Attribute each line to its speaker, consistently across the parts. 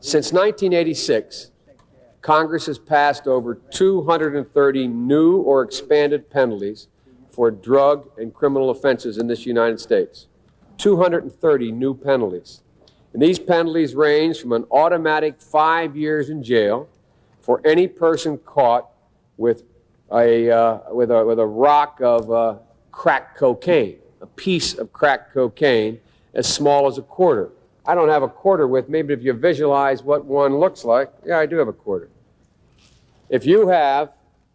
Speaker 1: Since 1986, Congress has passed over 230 new or expanded penalties for drug and criminal offenses in this United States. 230 new penalties. And these penalties range from an automatic 5 years in jail for any person caught with a rock of crack cocaine, a piece of crack cocaine as small as a quarter. I don't have a quarter with me, but if you visualize what one looks like, yeah, I do have a quarter. If you have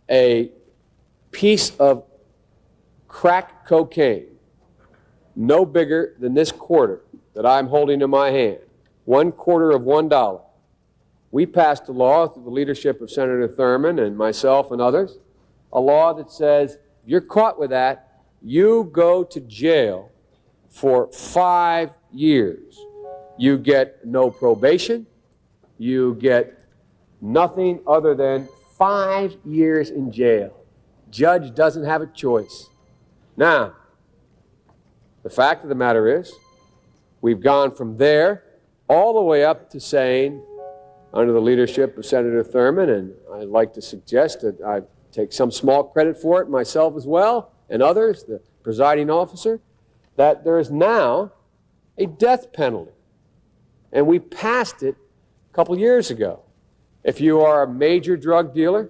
Speaker 1: a piece of crack cocaine no bigger than this quarter that I'm holding in my hand, 1/4 of $1, we passed a law through the leadership of Senator Thurmond and myself and others, a law that says if you're caught with that, you go to jail for 5 years. You get no probation. You get nothing other than 5 years in jail. Judge doesn't have a choice. Now, the fact of the matter is, we've gone from there all the way up to saying, under the leadership of Senator Thurmond, and I'd like to suggest that I take some small credit for it myself as well, and others, the presiding officer, that there is now a death penalty. And we passed it a couple years ago. If you are a major drug dealer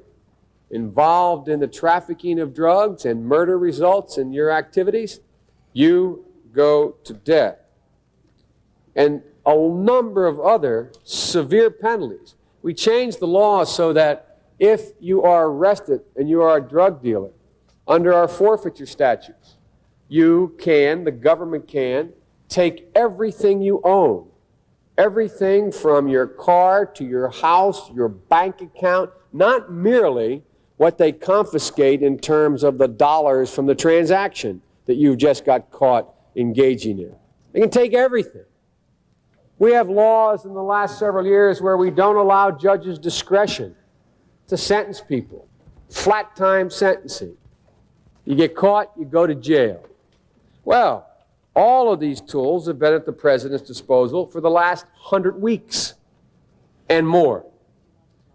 Speaker 1: involved in the trafficking of drugs and murder results in your activities, you go to death. And a number of other severe penalties. We changed the law so that if you are arrested and you are a drug dealer, under our forfeiture statutes, the government can, take everything you own, everything from your car to your house, your bank account, not merely what they confiscate in terms of the dollars from the transaction that you just got caught engaging in. They can take everything. We have laws in the last several years where we don't allow judges discretion to sentence people. Flat time sentencing. You get caught, you go to jail. Well, all of these tools have been at the president's disposal for the last 100 weeks and more.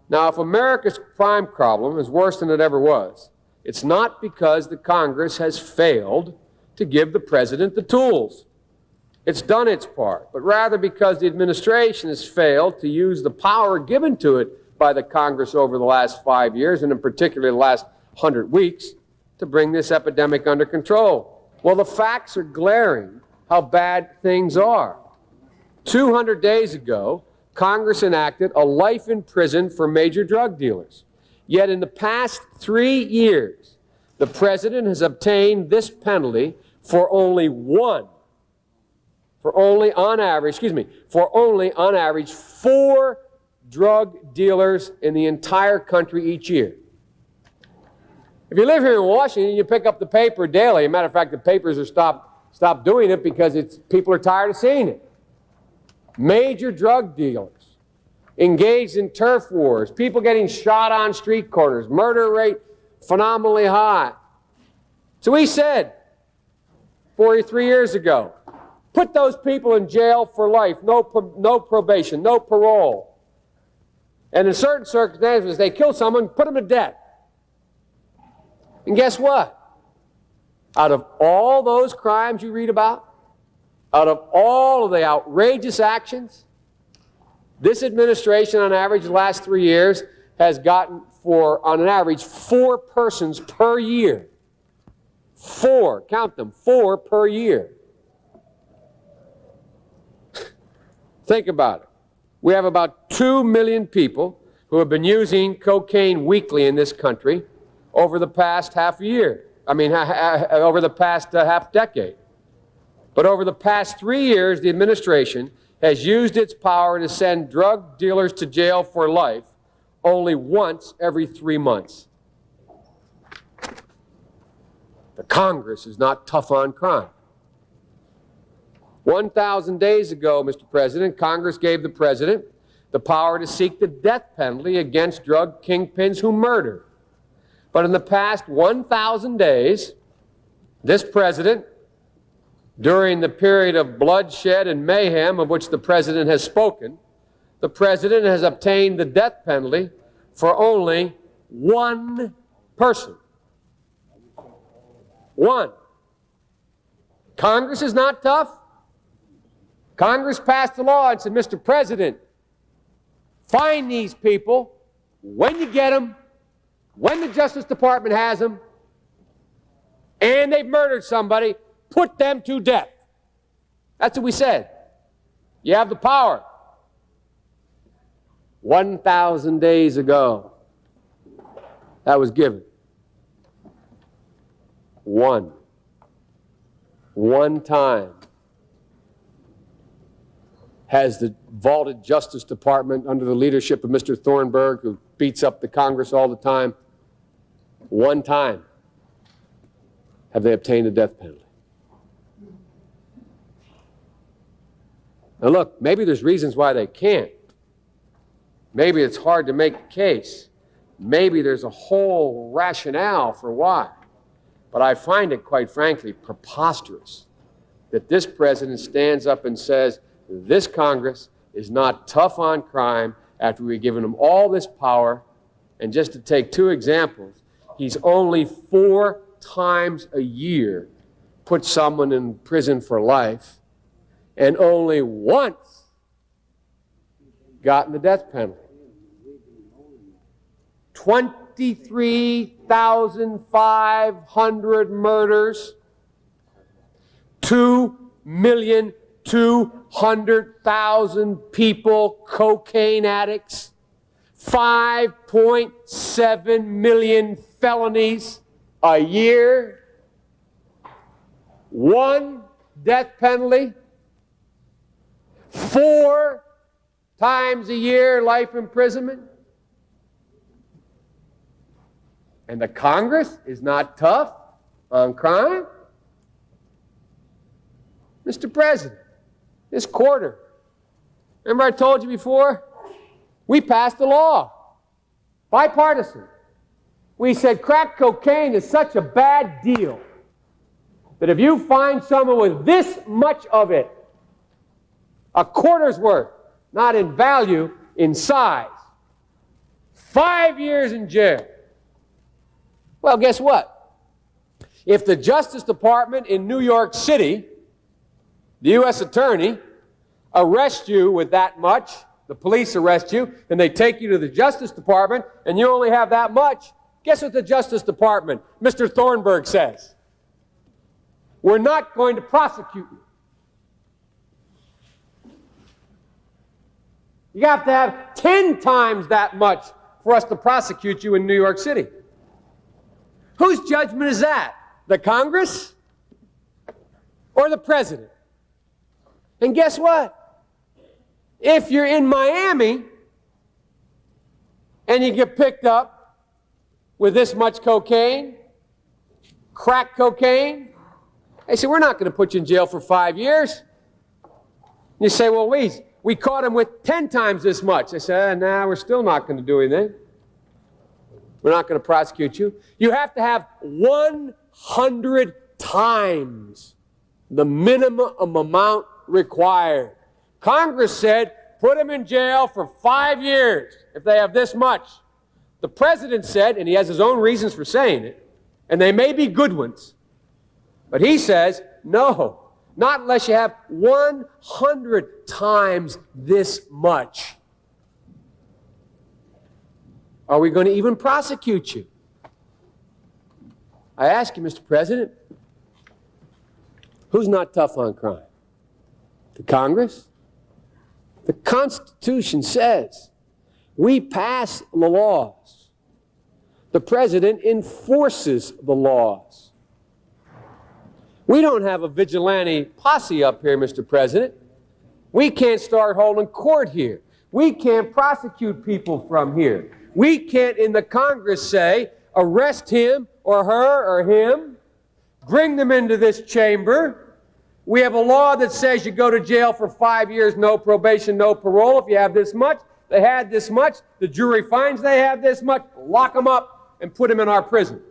Speaker 1: Now, if America's crime problem is worse than it ever was, it's not because the Congress has failed to give the president the tools. It's done its part, but rather because the administration has failed to use the power given to it by the Congress over the last 5 years, and in particular the last 100 weeks, to bring this epidemic under control. Well, the facts are glaring how bad things are. 200 days ago, Congress enacted a life in prison for major drug dealers. Yet in the past 3 years, the president has obtained this penalty for only on average 4 drug dealers in the entire country each year. If you live here in Washington, you pick up the paper daily. As a matter of fact, the papers are stopped doing it because people are tired of seeing it. Major drug dealers engaged in turf wars, people getting shot on street corners, murder rate phenomenally high. So we said 43 years ago, put those people in jail for life, no probation, no parole. And in certain circumstances, they kill someone, put them to death. And guess what? Out of all those crimes you read about, out of all of the outrageous actions, this administration, on average, the last 3 years, has gotten on an average, 4 persons per year. 4, count them, 4 per year. Think about it. We have about 2 million people who have been using cocaine weekly in this country over the past over the past half decade. But over the past 3 years, the administration has used its power to send drug dealers to jail for life only once every 3 months. The Congress is not tough on crime. 1,000 days ago, Mr. President, Congress gave the president the power to seek the death penalty against drug kingpins who murder. But in the past 1,000 days, this president, during the period of bloodshed and mayhem of which the president has spoken, the president has obtained the death penalty for only one person. One. Congress is not tough. Congress passed a law and said, Mr. President, find these people when you get them, when the Justice Department has them, and they've murdered somebody, put them to death. That's what we said. You have the power. 1,000 days ago, that was given. One time has the vaulted Justice Department under the leadership of Mr. Thornburgh, who beats up the Congress all the time, one time have they obtained a death penalty. Now look, maybe there's reasons why they can't. Maybe it's hard to make a case. Maybe there's a whole rationale for why. But I find it, quite frankly, preposterous that this president stands up and says, this Congress is not tough on crime after we've given him all this power. And just to take two examples, he's only 4 times a year put someone in prison for life, and only once gotten the death penalty. 23,500 murders, 2,200,000 people cocaine addicts, 5.7 million felonies a year, one death penalty, 4 times a year life imprisonment. And the Congress is not tough on crime? Mr. President, this quarter, remember I told you before? We passed a law, bipartisan. We said crack cocaine is such a bad deal that if you find someone with this much of it, a quarter's worth, not in value, in size, 5 years in jail. Well, guess what? If the Justice Department in New York City, the U.S. Attorney, arrests you with that much, the police arrest you, and they take you to the Justice Department, and you only have that much, guess what the Justice Department, Mr. Thornburgh, says? We're not going to prosecute you. You have to have 10 times that much for us to prosecute you in New York City. Whose judgment is that? The Congress or the President? And guess what? If you're in Miami and you get picked up with this much cocaine, crack cocaine, they say, we're not going to put you in jail for 5 years. You say, well, we caught him with 10 times this much. They say, nah, we're still not going to do anything. We're not going to prosecute you. You have to have 100 times the minimum amount required. Congress said, put them in jail for 5 years if they have this much. The president said, and he has his own reasons for saying it, and they may be good ones, but he says, no, not unless you have 100 times this much. Are we going to even prosecute you? I ask you, Mr. President, who's not tough on crime? The Congress? The Constitution says we pass the laws. The President enforces the laws. We don't have a vigilante posse up here, Mr. President. We can't start holding court here. We can't prosecute people from here. We can't, in the Congress, say, arrest him or her or him, bring them into this chamber. We have a law that says you go to jail for 5 years, no probation, no parole. If you have this much, they had this much, the jury finds they have this much, lock them up and put them in our prison.